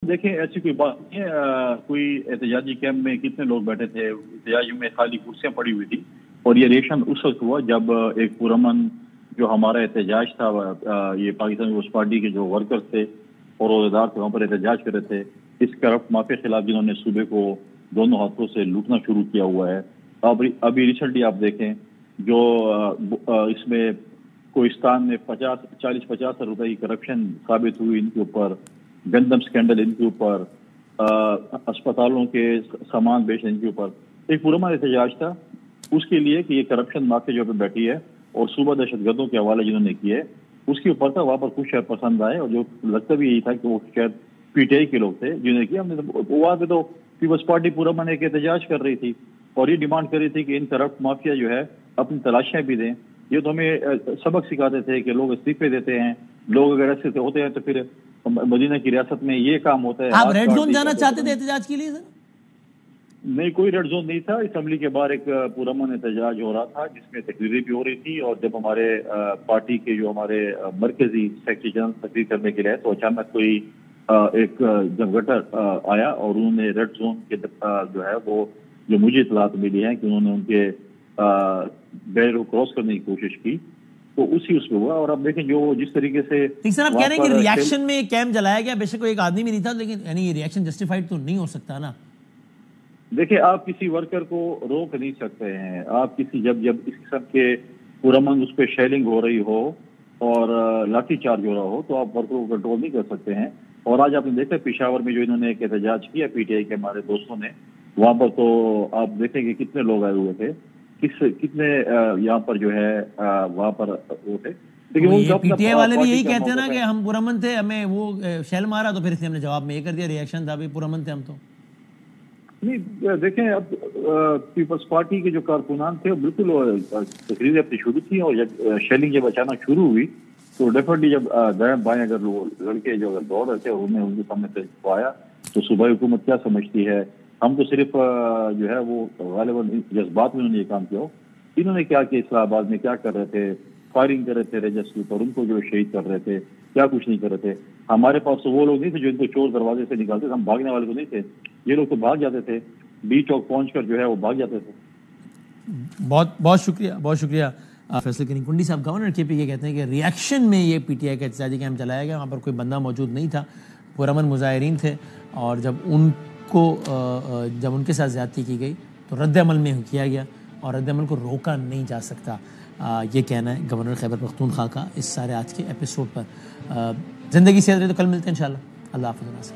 देखें ऐसी कोई बात नहीं है। कोई एहतजाजी कैंप में कितने लोग बैठे थे, एहतजाजी में खाली कुर्सियां पड़ी हुई थी। और ये रिएक्शन उस वक्त हुआ जब एक पुरअमन जो हमारा एहतजाज था, ये पाकिस्तान पीपल्स पार्टी के जो वर्कर्स थे और अहदेदार थे वहाँ पर एहतजाज कर रहे थे इस करप्ट माफिया के खिलाफ जिन्होंने सूबे को दोनों हाथों से लूटना शुरू किया हुआ है। अभी रिसेंटली आप देखें जो इसमें कोहिस्तान में 40-50 रुपए की करप्शन साबित हुई इनके ऊपर, गंदम स्कैंडल इनके ऊपर, अस्पतालों के सामान बेचने इनके ऊपर, एक पुरअमन एहतजाज था उसके लिए कि ये करप्शन माफिया जो पे बैठी है और सूबा दहशतगर्दों के हवाले जिन्होंने किए उसके ऊपर था। वहां पर कुछ शायद पसंद आए और जो लगता भी यही था कि वो शायद पीटीआई के लोग थे जिन्होंने किया। हमने वहां पे तो पीपल्स पार्टी पुरअमन एक एहतजाज कर रही थी और ये डिमांड कर रही थी कि इन करप्ट माफिया जो है अपनी तलाशियां भी दें। ये तो हमें सबक सिखाते थे कि लोग इस्तीफे देते हैं, लोग अगर ऐसे होते हैं तो फिर मदीना की रियासत में ये काम होता है। आप रेड जोन जाना चाहते थे एहतजाज के लिए सर? नहीं, कोई रेड जोन नहीं था। असेंबली के बाहर एक पुरअमन एहतजाज हो रहा था जिसमें तकरीरें भी हो रही थी और जब हमारे पार्टी के जो हमारे मरकजी सेक्रेटरी जनरल तकरीर करने के लिए तो अचानक कोई एक जमघटर आया और उन्होंने रेड जोन के जो है वो जो मुझे इतलात मिली है कि उन्होंने उनके बैरियर को क्रॉस करने की कोशिश की तो उसी उसमें हुआ। और अब देखें जो जिस तरीके से सर आप कह रहे हैं कि रिएक्शन में कैंप जलाया गया, बेशक कोई एक आदमी भी नहीं था, लेकिन यानी ये रिएक्शन जस्टिफाइड तो नहीं हो सकता ना। देखिए आप किसी वर्कर को रोक नहीं सकते हैं। आप किसी जब इस किस्म के पुरअमन उस पर शेलिंग हो रही हो और लाठी चार्ज हो रहा हो तो आप वर्कर को कंट्रोल नहीं कर सकते हैं। और आज आपने देखा पेशावर में जो इन्होंने एक एहतजाज किया पीटीआई के हमारे दोस्तों ने, वहां पर तो आप देखेंगे कितने लोग आए हुए थे, कितने यहाँ पर जो है वहां पर वो थे। लेकिन वो पीटीआई वाले भी यही कहते हैं ना कि हम पुरअमन थे, हमें वो शेल मारा तो फिर इसलिए हमने जवाब में ये कर दिया, रिएक्शन था, पुरअमन थे हम तो। नहीं देखें अब पीपल्स पार्टी के जो कारकुनान थे बिल्कुल तकरीरें अपनी शुरू थी और जब शेलिंग जब अचानक शुरू हुई तो डेफिनेटली जब दाएं बाएं अगर लड़के जो अगर दौड़ रहे थे और उन्हें उनके सामने से आया तो सूबाई हुकूमत क्या समझती है। हम तो सिर्फ जो है वो गालिबन जज्बात में उन्होंने ये काम किया। इन्होंने क्या किया, इस्लामाबाद में क्या कर रहे थे, फायरिंग कर रहे थे रेजर्स के ऊपर, उनको जो शहीद कर रहे थे, क्या कुछ नहीं कर रहे थे। हमारे पास तो वो लोग नहीं थे जो इनको चोर दरवाजे से निकालते थे, हम भागने वाले को नहीं थे। ये लोग तो भाग जाते थे, डी चौक पहुंचकर जो है वो भाग जाते थे। बहुत बहुत शुक्रिया फैसल कनीकुंडी साहब। गवर्नर के पी के कहते हैं कि रिएक्शन में ये पीटीआई का एहतजाजी कैंप चलाया गया, वहाँ पर कोई बंदा मौजूद नहीं था, पुरअमन मुजाहिरीन थे और जब उनके साथ ज्यादती की गई तो रद्द-ए-अमल में किया गया और रद्द-ए-अमल को रोका नहीं जा सकता। ये कहना है गवर्नर खैबर पख्तूनख्वा का इस सारे आज के एपिसोड पर। ज़िंदगी से रहे तो कल मिलते हैं इंशाल्लाह। अल्लाह हाफ़िज़।